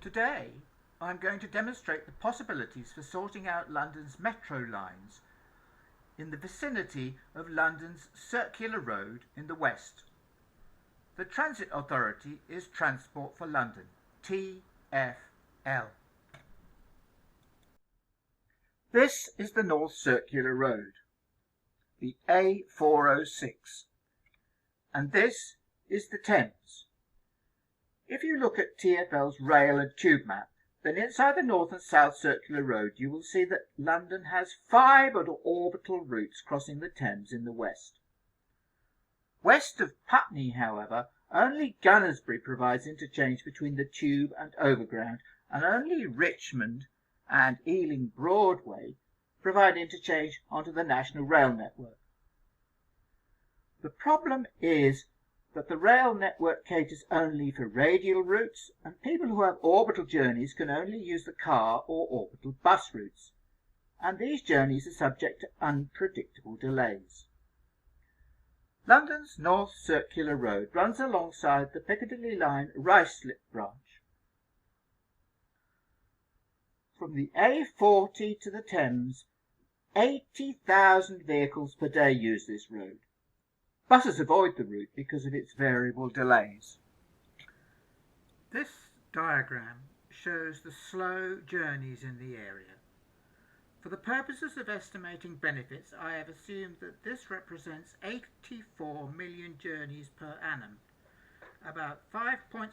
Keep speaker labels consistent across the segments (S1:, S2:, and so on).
S1: Today, I'm going to demonstrate the possibilities for sorting out London's metro lines in the vicinity of London's Circular Road in the west. The Transit Authority is Transport for London, TfL. This is the North Circular Road, the A406, and this is the Thames. If you look at TfL's rail and tube map, then inside the North and South Circular Road you will see that London has 5 orbital routes crossing the Thames in the west. West of Putney, however, only Gunnersbury provides interchange between the Tube and Overground, and only Richmond and Ealing Broadway provide interchange onto the National Rail network. The problem is that the rail network caters only for radial routes, and people who have orbital journeys can only use the car or orbital bus routes, and these journeys are subject to unpredictable delays. London's North Circular Road runs alongside the Piccadilly Line Ruislip branch. From the A40 to the Thames, 80,000 vehicles per day use this road. Buses avoid the route because of its variable delays. This diagram shows the slow journeys in the area. For the purposes of estimating benefits, I have assumed that this represents 84 million journeys per annum, about 5.7%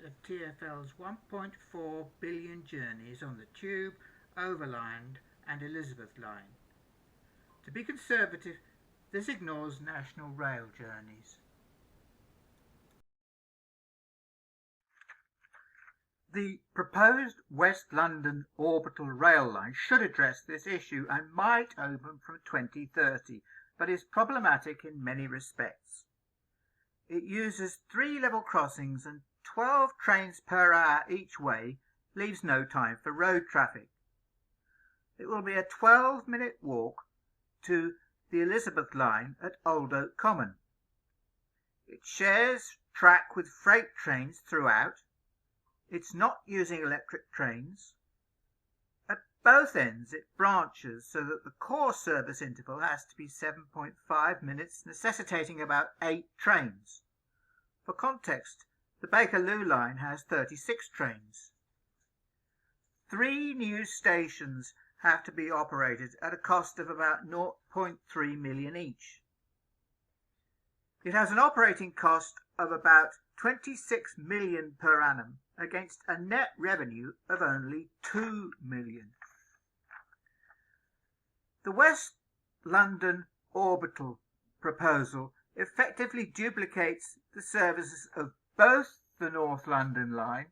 S1: of TfL's 1.4 billion journeys on the Tube, Overland and Elizabeth Line. To be conservative, this ignores national rail journeys. The proposed West London Orbital Rail Line should address this issue and might open from 2030, but is problematic in many respects. It uses 3 level crossings and 12 trains per hour each way, leaves no time for road traffic. It will be a 12-minute walk to the Elizabeth Line at Old Oak Common. It shares track with freight trains throughout. It's not using electric trains. At both ends it branches so that the core service interval has to be 7.5 minutes, necessitating about 8 trains. For context, the Bakerloo line has 36 trains. 3 new stations have to be operated at a cost of about 0.3 million each. It has an operating cost of about 26 million per annum against a net revenue of only 2 million. The West London Orbital proposal effectively duplicates the services of both the North London Line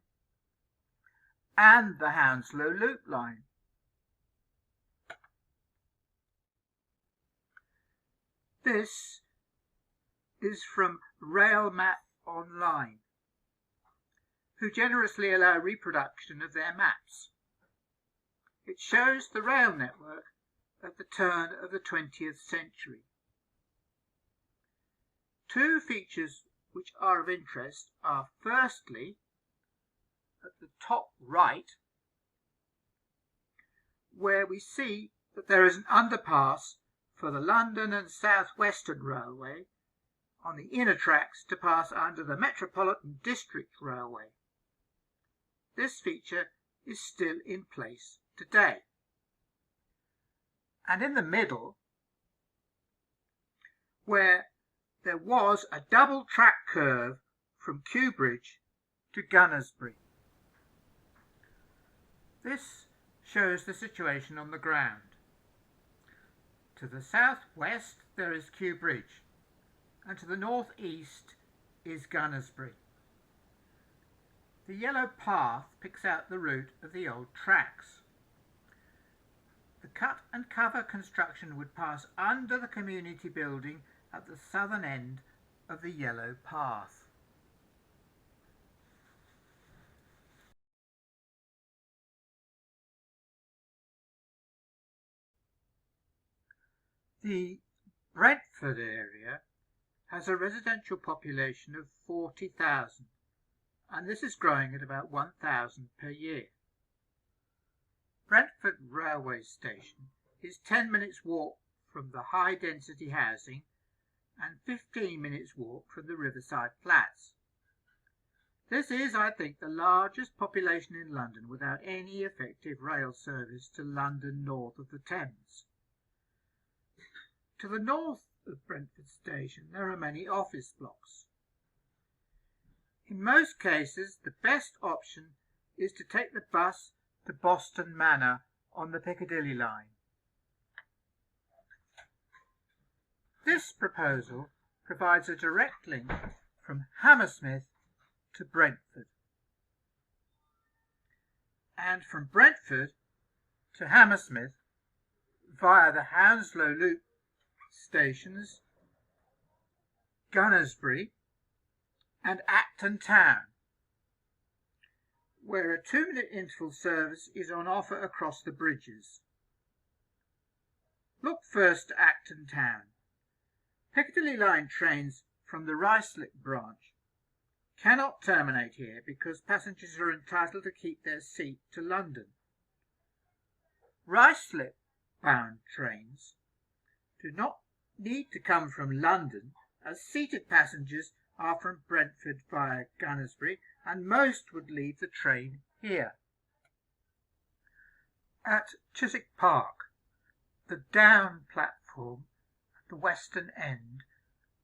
S1: and the Hounslow Loop Line. This is from Rail Map Online, who generously allow reproduction of their maps. It shows the rail network at the turn of the 20th century. 2 features which are of interest are, firstly, at the top right, where we see that there is an underpass for the London and South Western Railway on the inner tracks to pass under the Metropolitan District Railway. This feature is still in place today. And in the middle, where there was a double track curve from Kew Bridge to Gunnersbury. This shows the situation on the ground. To the southwest there is Kew Bridge, and to the northeast is Gunnersbury. The yellow path picks out the route of the old tracks. The cut and cover construction would pass under the community building at the southern end of the yellow path. The Brentford area has a residential population of 40,000 and this is growing at about 1,000 per year. Brentford Railway Station is 10 minutes walk from the high density housing and 15 minutes walk from the Riverside Flats. This is, I think, the largest population in London without any effective rail service to London north of the Thames. To the north of Brentford Station there are many office blocks. In most cases the best option is to take the bus to Boston Manor on the Piccadilly line. This proposal provides a direct link from Hammersmith to Brentford, and from Brentford to Hammersmith via the Hounslow Loop stations, Gunnersbury and Acton Town, where a 2-minute interval service is on offer across the bridges. Look first at Acton Town. Piccadilly line trains from the Ruislip branch cannot terminate here because passengers are entitled to keep their seat to London. Ruislip bound trains do not need to come from London, as seated passengers are from Brentford via Gunnersbury, and most would leave the train here. At Chiswick Park, the down platform at the western end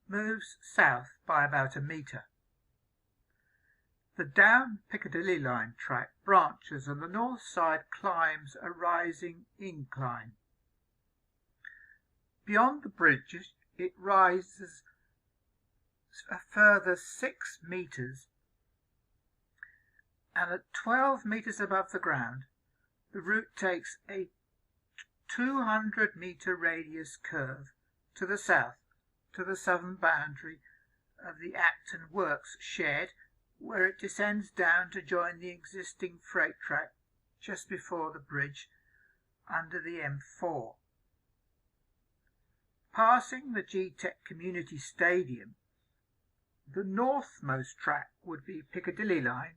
S1: moves south by about a metre. The down Piccadilly line track branches and the north side climbs a rising incline. Beyond the bridges it rises a further 6 metres, and at 12 metres above the ground the route takes a 200-metre radius curve to the south, to the southern boundary of the Acton Works shed, where it descends down to join the existing freight track just before the bridge under the M4. Passing the G-Tech Community Stadium, the northmost track would be Piccadilly line,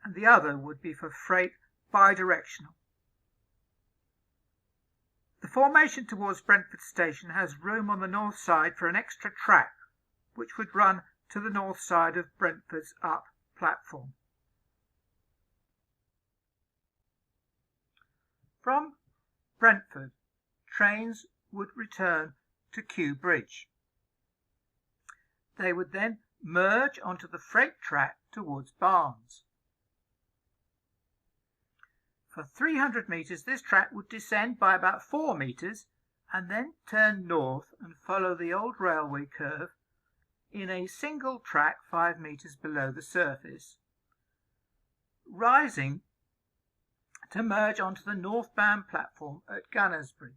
S1: and the other would be for freight bidirectional. The formation towards Brentford Station has room on the north side for an extra track, which would run to the north side of Brentford's up platform. From Brentford, trains would return to Kew Bridge. They would then merge onto the freight track towards Barnes. For 300 metres this track would descend by about 4 metres and then turn north and follow the old railway curve in a single track 5 metres below the surface, rising to merge onto the northbound platform at Gunnersbury.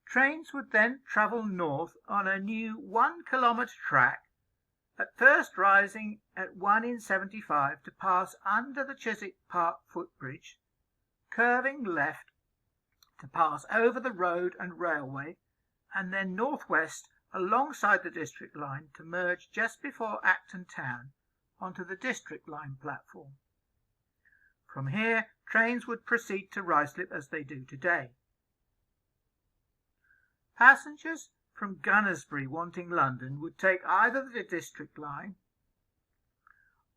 S1: Trains would then travel north on a new 1 kilometre track, at first rising at 1 in 75 to pass under the Chiswick Park footbridge, curving left to pass over the road and railway, and then northwest alongside the District line to merge just before Acton Town onto the District line platform. From here, trains would proceed to Ruislip as they do today. Passengers from Gunnersbury wanting London would take either the District line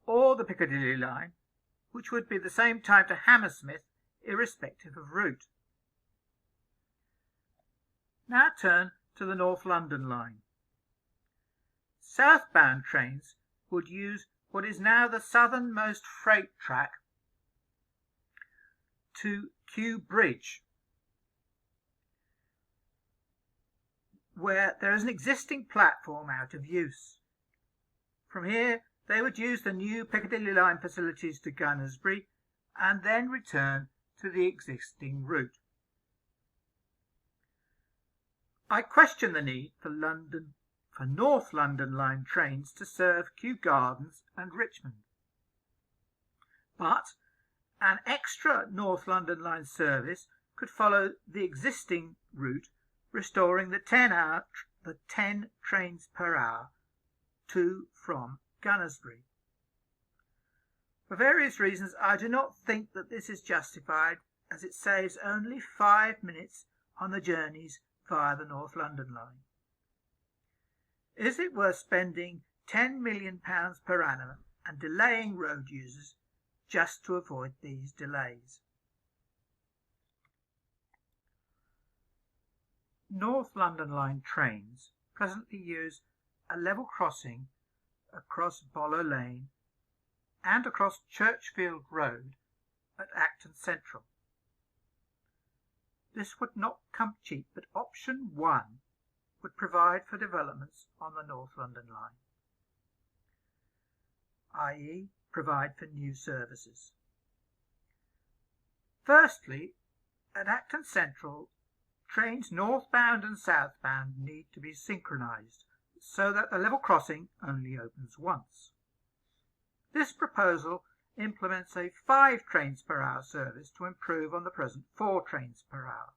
S1: or the Piccadilly line, which would be the same time to Hammersmith, irrespective of route. Now turn to the North London line. Southbound trains would use what is now the southernmost freight track to Kew Bridge, where there is an existing platform out of use. From here they would use the new Piccadilly line facilities to Gunnersbury and then return to the existing route. I question the need for North London line trains to serve Kew Gardens and Richmond, but an extra North London line service could follow the existing route, restoring the 10 trains per hour to from Gunnersbury. For various reasons, I do not think that this is justified, as it saves only 5 minutes on the journeys via the North London Line. Is it worth spending £10 million per annum and delaying road users just to avoid these delays? North London Line trains presently use a level crossing across Bollow Lane and across Churchfield Road at Acton Central. This would not come cheap, but option 1 would provide for developments on the North London Line, i.e. provide for new services. Firstly, at Acton Central, trains northbound and southbound need to be synchronised so that the level crossing only opens once. This proposal implements a 5 trains per hour service to improve on the present 4 trains per hour.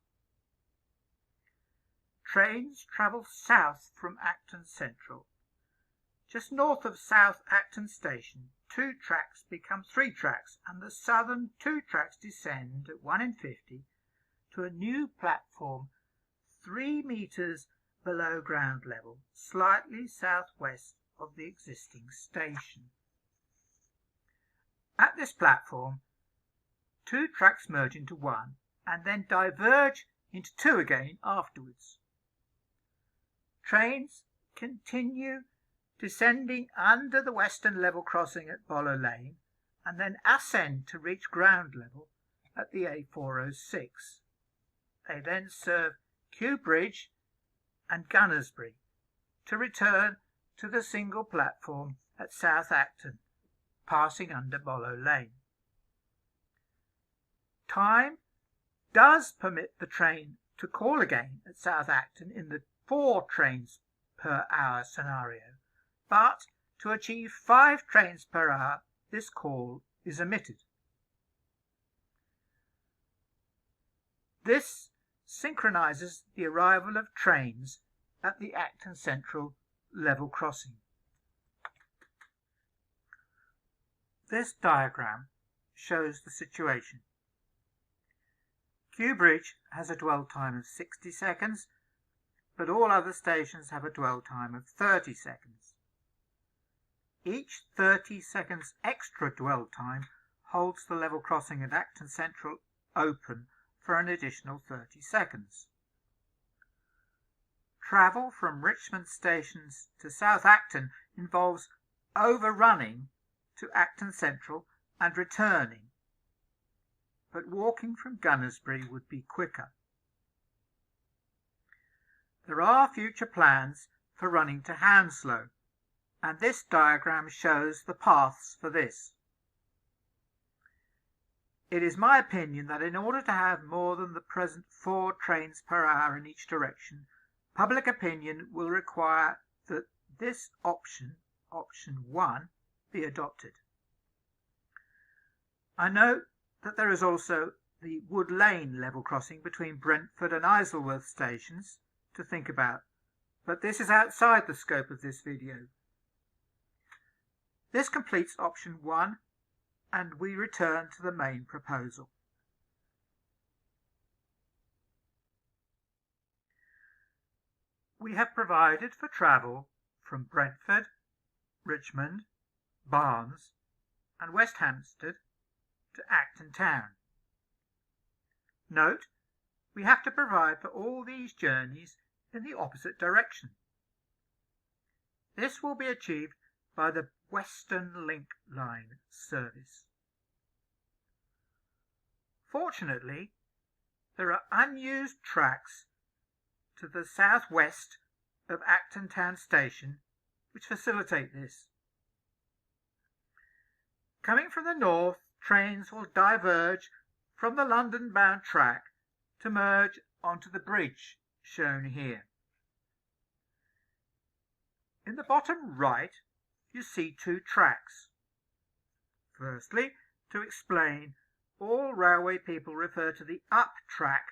S1: Trains travel south from Acton Central. Just north of South Acton Station, 2 tracks become 3 tracks, and the southern 2 tracks descend at 1 in 50 to a new platform 3 metres below ground level, slightly southwest of the existing station. At this platform, 2 tracks merge into 1 and then diverge into 2 again afterwards. Trains continue descending under the western level crossing at Bollow Lane and then ascend to reach ground level at the A406. They then serve Kew Bridge and Gunnersbury to return to the single platform at South Acton, passing under Bollow Lane. Time does permit the train to call again at South Acton in the 4 trains per hour scenario, but to achieve 5 trains per hour, this call is omitted. This synchronises the arrival of trains at the Acton Central level crossing. This diagram shows the situation. Kew Bridge has a dwell time of 60 seconds, but all other stations have a dwell time of 30 seconds. Each 30 seconds extra dwell time holds the level crossing at Acton Central open for an additional 30 seconds. Travel from Richmond stations to South Acton involves overrunning to Acton Central and returning, but walking from Gunnersbury would be quicker. There are future plans for running to Hounslow, and this diagram shows the paths for this. It is my opinion that in order to have more than the present 4 trains per hour in each direction, public opinion will require that this option 1, be adopted. I note that there is also the Wood Lane level crossing between Brentford and Isleworth stations to think about, but this is outside the scope of this video. This completes option 1, and we return to the main proposal. We have provided for travel from Brentford, Richmond, Barnes and West Hampstead to Acton Town. Note, we have to provide for all these journeys in the opposite direction. This will be achieved by the Western Link Line service. Fortunately, there are unused tracks to the southwest of Acton Town Station which facilitate this. Coming from the north, trains will diverge from the London-bound track to merge onto the bridge shown here. In the bottom right, you see 2 tracks. Firstly, to explain, all railway people refer to the up track,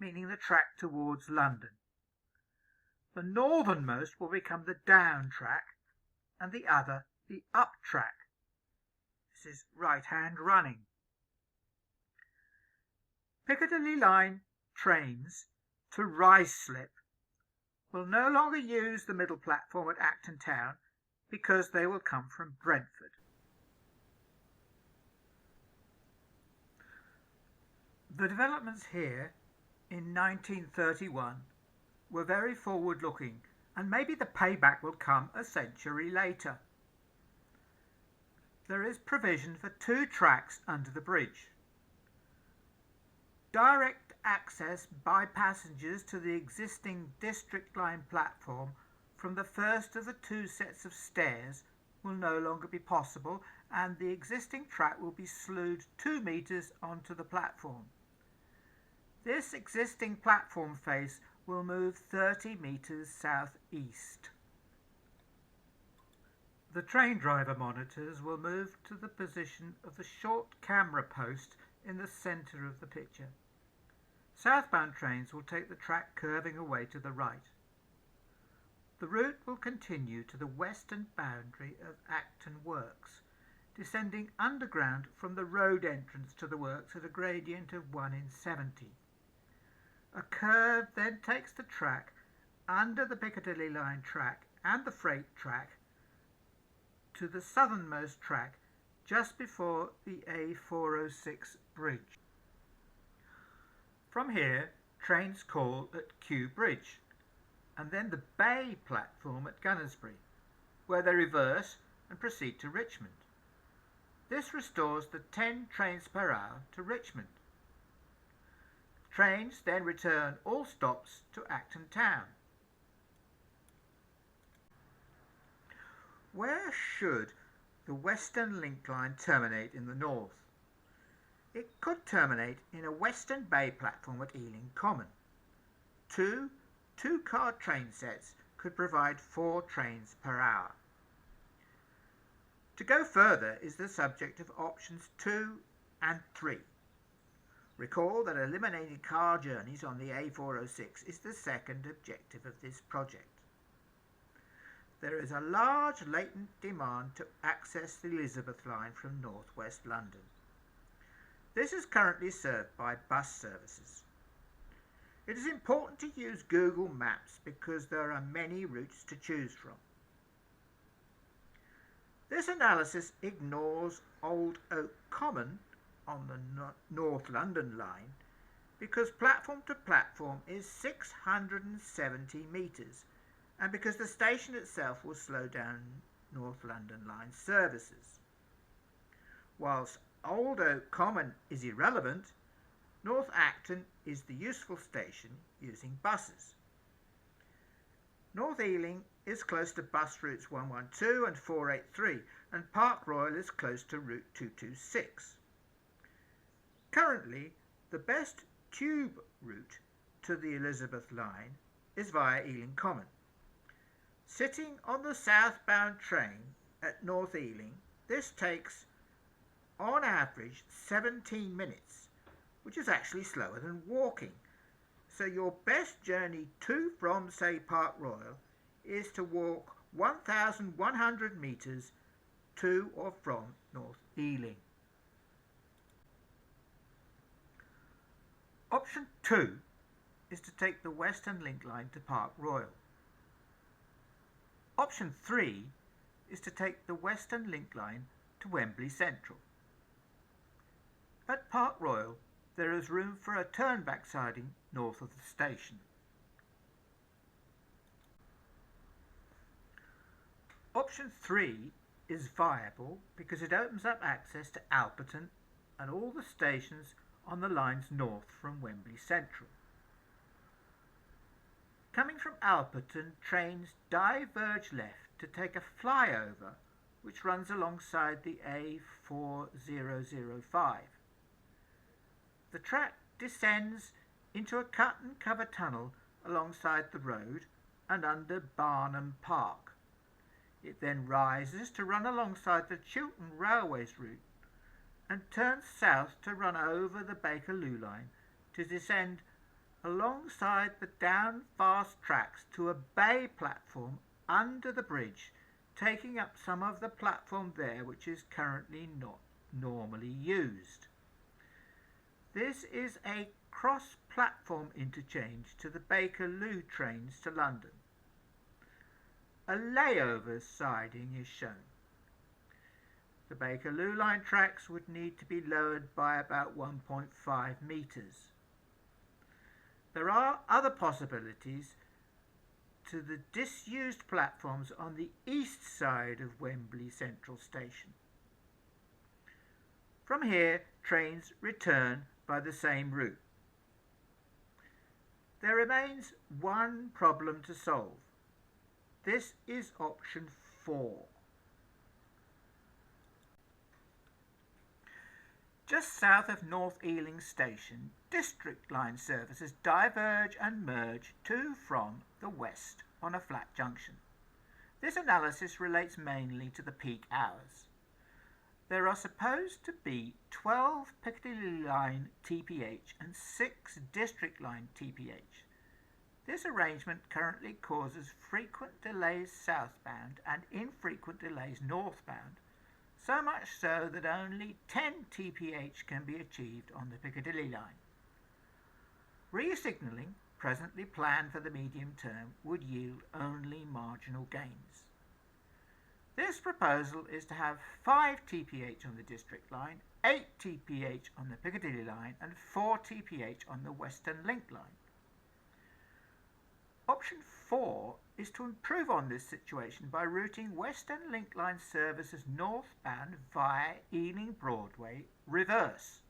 S1: meaning the track towards London. The northernmost will become the down track, and the other the up track. This is right-hand running. Piccadilly line trains to Ruislip will no longer use the middle platform at Acton Town because they will come from Brentford. The developments here in 1931 were very forward-looking, and maybe the payback will come a century later. There is provision for 2 tracks under the bridge. Direct access by passengers to the existing District Line platform from the first of the 2 sets of stairs will no longer be possible, and the existing track will be slewed 2 metres onto the platform. This existing platform face will move 30 metres south-east. The train driver monitors will move to the position of the short camera post in the centre of the picture. Southbound trains will take the track curving away to the right. The route will continue to the western boundary of Acton Works, descending underground from the road entrance to the works at a gradient of 1 in 70. A curve then takes the track under the Piccadilly line track and the freight track to the southernmost track just before the A406 bridge. From here, trains call at Kew Bridge and then the Bay platform at Gunnersbury, where they reverse and proceed to Richmond. This restores the 10 trains per hour to Richmond. Trains then return all stops to Acton Town. Where should the Western Link Line terminate in the north? It could terminate in a Western Bay platform at Ealing Common. 2 two-car train sets could provide 4 trains per hour. To go further is the subject of options 2 and 3. Recall that eliminating car journeys on the A406 is the second objective of this project. There is a large latent demand to access the Elizabeth line from North West London. This is currently served by bus services. It is important to use Google Maps because there are many routes to choose from. This analysis ignores Old Oak Common on the North London line because platform to platform is 670 metres and because the station itself will slow down North London line services. Whilst Old Oak Common is irrelevant, North Acton is the useful station using buses. North Ealing is close to bus routes 112 and 483 and Park Royal is close to route 226. Currently, the best tube route to the Elizabeth line is via Ealing Common. Sitting on the southbound train at North Ealing, this takes, on average, 17 minutes, which is actually slower than walking. So your best journey to from, say, Park Royal is to walk 1,100 metres to or from North Ealing. Option 2 is to take the Western Link Line to Park Royal. Option 3 is to take the Western Link Line to Wembley Central. At Park Royal, there is room for a turnback siding north of the station. Option 3 is viable because it opens up access to Alperton and all the stations on the lines north from Wembley Central. Coming from Alperton, trains diverge left to take a flyover which runs alongside the A4005. The track descends into a cut-and-cover tunnel alongside the road and under Barnum Park. It then rises to run alongside the Chiltern Railways route and turns south to run over the Bakerloo line to descend alongside the down fast tracks to a bay platform under the bridge taking up some of the platform there which is currently not normally used. This is a cross-platform interchange to the Bakerloo trains to London. A layover siding is shown. The Bakerloo line tracks would need to be lowered by about 1.5 metres. There are other possibilities to the disused platforms on the east side of Wembley Central Station. From here, trains return by the same route. There remains one problem to solve. This is option 4. Just south of North Ealing Station, District Line services diverge and merge to from the west on a flat junction. This analysis relates mainly to the peak hours. There are supposed to be 12 Piccadilly Line TPH and 6 District Line TPH. This arrangement currently causes frequent delays southbound and infrequent delays northbound, so much so that only 10 TPH can be achieved on the Piccadilly line. Re-signalling, presently planned for the medium term, would yield only marginal gains. This proposal is to have 5 TPH on the District line, 8 TPH on the Piccadilly line and 4 TPH on the Western Link line. Option 4 is to improve on this situation by routing Western Link line services northbound via Ealing Broadway reverse.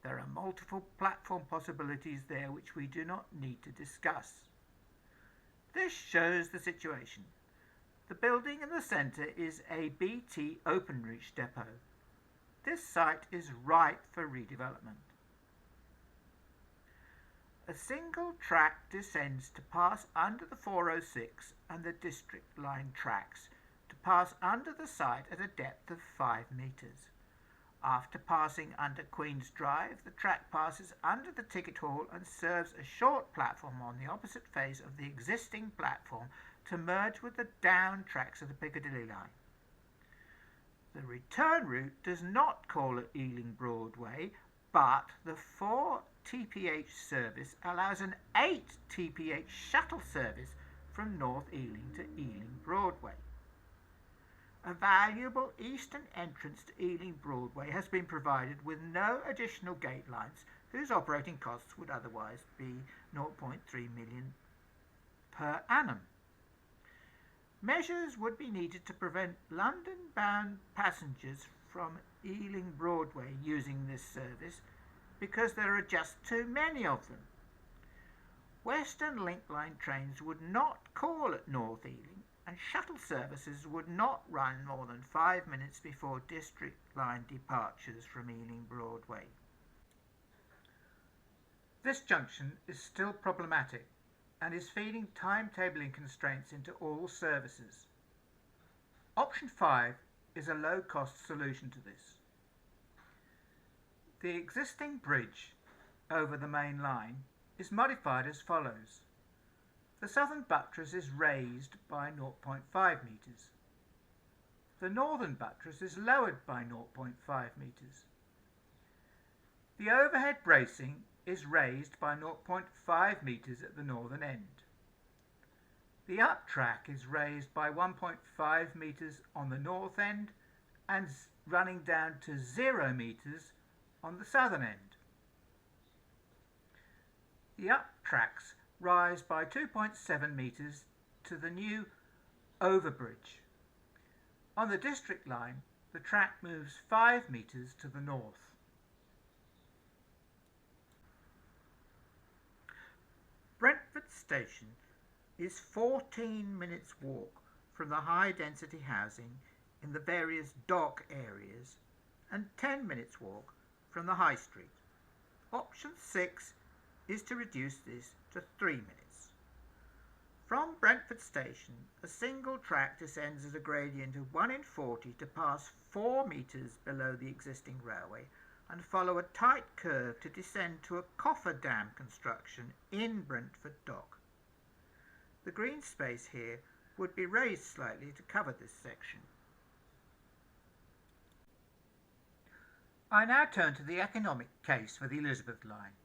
S1: There are multiple platform possibilities there which we do not need to discuss. This shows the situation. The building in the centre is a BT Openreach depot. This site is ripe for redevelopment. A single track descends to pass under the 406 and the District line tracks to pass under the site at a depth of 5 metres. After passing under Queen's Drive, the track passes under the ticket hall and serves a short platform on the opposite face of the existing platform to merge with the down tracks of the Piccadilly line. The return route does not call at Ealing Broadway, but the 4 TPH service allows an 8 TPH shuttle service from North Ealing to Ealing Broadway. A valuable eastern entrance to Ealing Broadway has been provided with no additional gate lines whose operating costs would otherwise be 0.3 million per annum. Measures would be needed to prevent London-bound passengers from Ealing Broadway using this service because there are just too many of them. Western Link Line trains would not call at North Ealing, and shuttle services would not run more than 5 minutes before District Line departures from Ealing Broadway. This junction is still problematic and is feeding timetabling constraints into all services. Option 5 is a low-cost solution to this. The existing bridge over the main line is modified as follows. The southern buttress is raised by 0.5 metres. The northern buttress is lowered by 0.5 metres. The overhead bracing is raised by 0.5 metres at the northern end. The up track is raised by 1.5 metres on the north end and running down to 0 metres on the southern end. The up tracks rise by 2.7 metres to the new overbridge. On the District line, the track moves 5 metres to the north. Brentford Station is 14 minutes walk from the high density housing in the various dock areas and 10 minutes walk from the High Street. Option 6 is to reduce this to 3 minutes. From Brentford Station, a single track descends at a gradient of 1 in 40 to pass 4 metres below the existing railway and follow a tight curve to descend to a cofferdam construction in Brentford Dock. The green space here would be raised slightly to cover this section. I now turn to the economic case for the Elizabeth Line.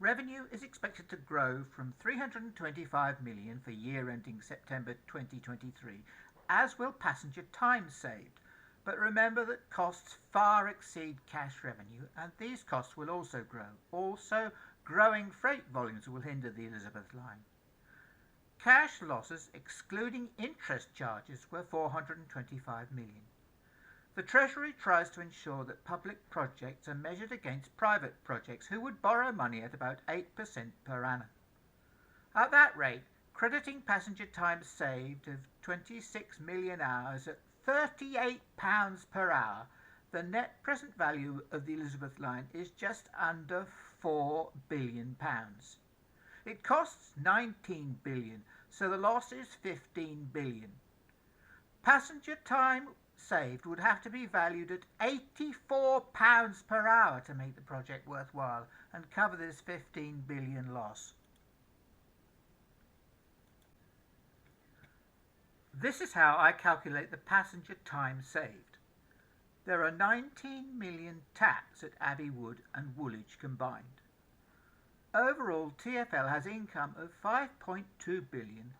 S1: Revenue is expected to grow from 325 million for year ending September 2023, as will passenger time saved. But remember that costs far exceed cash revenue, and these costs will also grow. Also, growing freight volumes will hinder the Elizabeth Line. Cash losses, excluding interest charges, were 425 million. The Treasury tries to ensure that public projects are measured against private projects who would borrow money at about 8% per annum. At that rate, crediting passenger time saved of 26 million hours at £38 per hour, the net present value of the Elizabeth Line is just under £4 billion. It costs 19 billion, so the loss is 15 billion. Passenger time saved would have to be valued at £84 per hour to make the project worthwhile and cover this 15 billion loss. This is how I calculate the passenger time saved. There are 19 million taps at Abbey Wood and Woolwich combined. Overall, TfL has income of 5.2 billion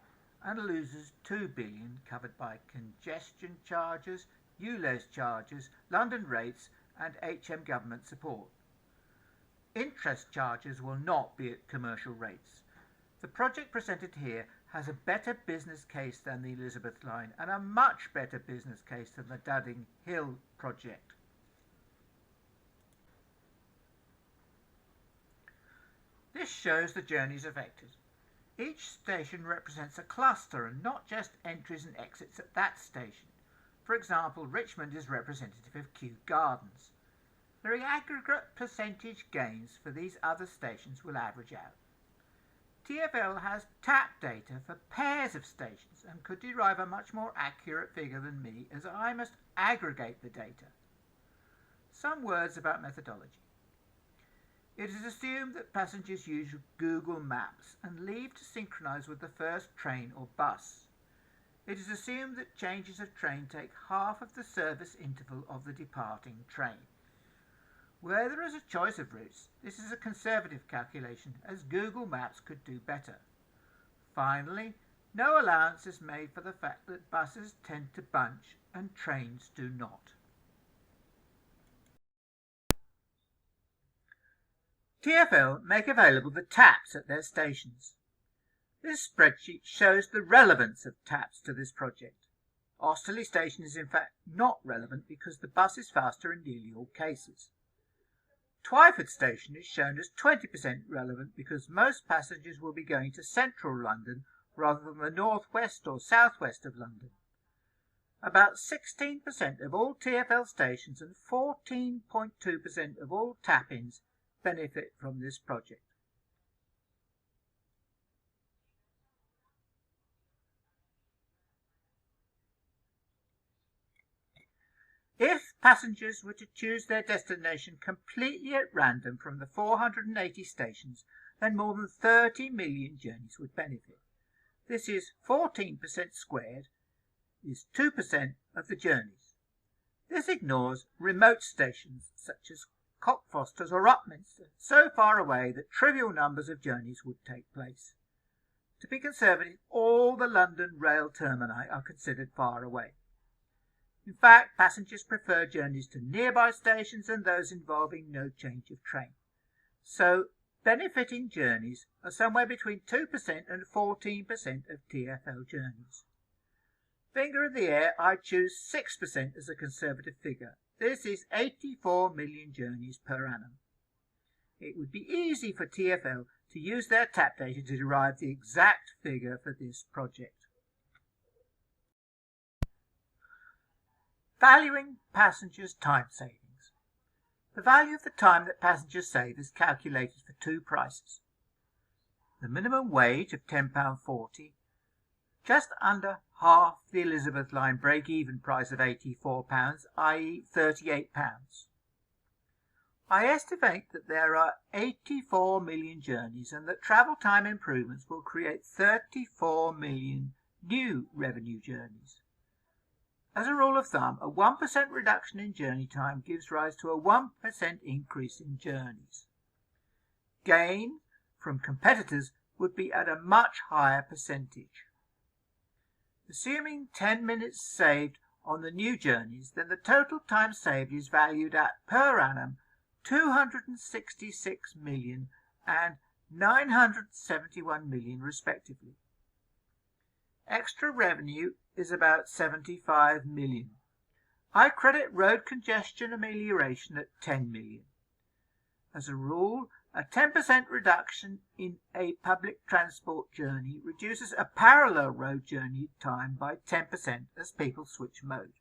S1: and loses 2 billion covered by congestion charges, ULEZ charges, London rates and HM government support. Interest charges will not be at commercial rates. The project presented here has a better business case than the Elizabeth Line and a much better business case than the Dudding Hill project. This shows the journeys affected. Each station represents a cluster and not just entries and exits at that station. For example, Richmond is representative of Kew Gardens. The aggregate percentage gains for these other stations will average out. TfL has tap data for pairs of stations and could derive a much more accurate figure than me, as I must aggregate the data. Some words about methodology. It is assumed that passengers use Google Maps and leave to synchronize with the first train or bus. It is assumed that changes of train take half of the service interval of the departing train. Where there is a choice of routes, this is a conservative calculation, as Google Maps could do better. Finally, no allowance is made for the fact that buses tend to bunch and trains do not. TfL make available the taps at their stations. This spreadsheet shows the relevance of taps to this project. Osterley Station is in fact not relevant because the bus is faster in nearly all cases. Twyford Station is shown as 20% relevant because most passengers will be going to central London rather than the northwest or southwest of London. About 16% of all TfL stations and 14.2% of all tap-ins benefit from this project. If passengers were to choose their destination completely at random from the 480 stations, then more than 30 million journeys would benefit. This is 14% squared, is 2% of the journeys. This ignores remote stations such as Cockfosters or Upminster, so far away that trivial numbers of journeys would take place. To be conservative, all the London rail termini are considered far away. In fact, passengers prefer journeys to nearby stations and those involving no change of train. So, benefiting journeys are somewhere between 2% and 14% of TfL journeys. Finger in the air, I choose 6% as a conservative figure. This is 84 million journeys per annum. It would be easy for TfL to use their tap data to derive the exact figure for this project. Valuing passengers' time savings. The value of the time that passengers save is calculated for two prices. The minimum wage of £10.40, just under half the Elizabeth Line break-even price of £84, i.e. £38. I estimate that there are 84 million journeys and that travel time improvements will create 34 million new revenue journeys. As a rule of thumb, a 1% reduction in journey time gives rise to a 1% increase in journeys. Gain from competitors would be at a much higher percentage. Assuming 10 minutes saved on the new journeys, then the total time saved is valued at, per annum, 266 million and 971 million respectively. Extra revenue is about 75 million. I credit road congestion amelioration at 10 million. As a rule, a 10% reduction in a public transport journey reduces a parallel road journey time by 10% as people switch mode.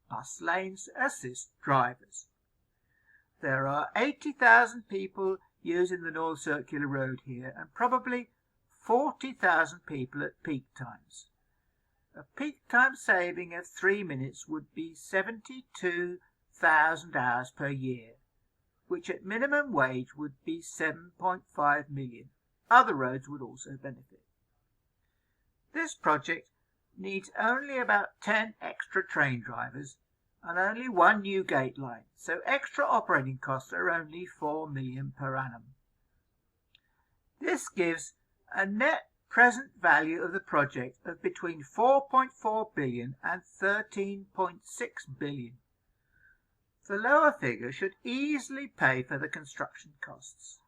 S1: Bus lanes assist drivers. There are 80,000 people using the North Circular Road here, and probably 40,000 people at peak times. A peak time saving of 3 minutes would be 72,000 hours per year, which at minimum wage would be 7.5 million. Other roads would also benefit. This project needs only about 10 extra train drivers and only one new gate line, so extra operating costs are only 4 million per annum. This gives a net present value of the project of between 4.4 billion and 13.6 billion. The lower figure should easily pay for the construction costs.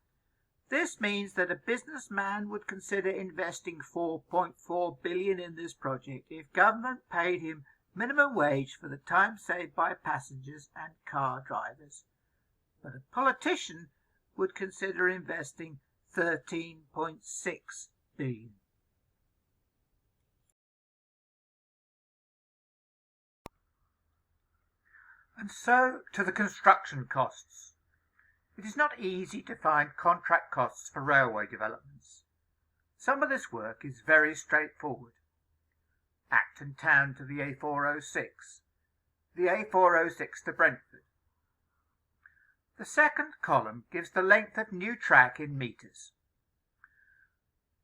S1: This means that a businessman would consider investing 4.4 billion in this project if government paid him minimum wage for the time saved by passengers and car drivers. But a politician would consider investing 13.6 billion. And so to the construction costs. It is not easy to find contract costs for railway developments. Some of this work is very straightforward. Acton Town to the A406, the A406 to Brentford. The second column gives the length of new track in metres.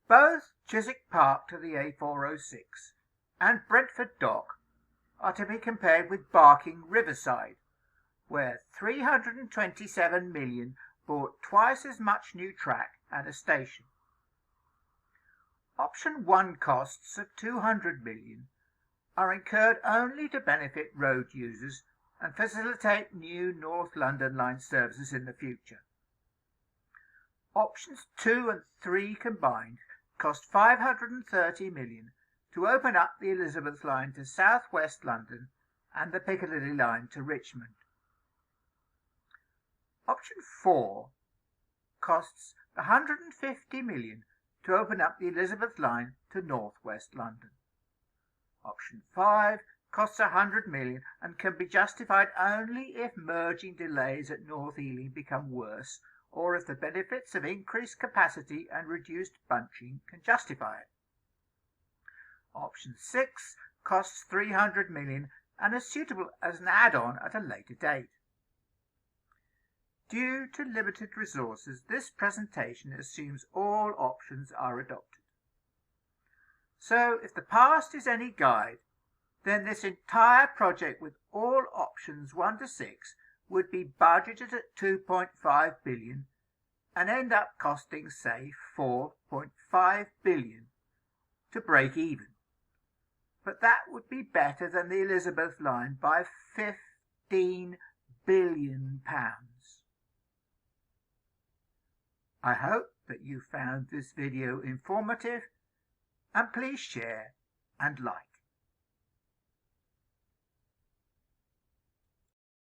S1: Both Chiswick Park to the A406 and Brentford Dock are to be compared with Barking Riverside, where 327 million bought twice as much new track and a station. Option 1 costs of 200 million are incurred only to benefit road users and facilitate new North London Line services in the future. Options 2 and 3 combined cost 530 million to open up the Elizabeth Line to South West London and the Piccadilly Line to Richmond. Option 4 costs 150 million to open up the Elizabeth Line to North West London. Option 5 costs 100 million and can be justified only if merging delays at North Ealing become worse, or if the benefits of increased capacity and reduced bunching can justify it. Option 6 costs 300 million and is suitable as an add-on at a later date. Due to limited resources, this presentation assumes all options are adopted. So, if the past is any guide, then this entire project with all options 1 to 6 would be budgeted at 2.5 billion and end up costing, say, 4.5 billion to break even. But that would be better than the Elizabeth Line by 15 billion pounds. I hope that you found this video informative, and please share and like.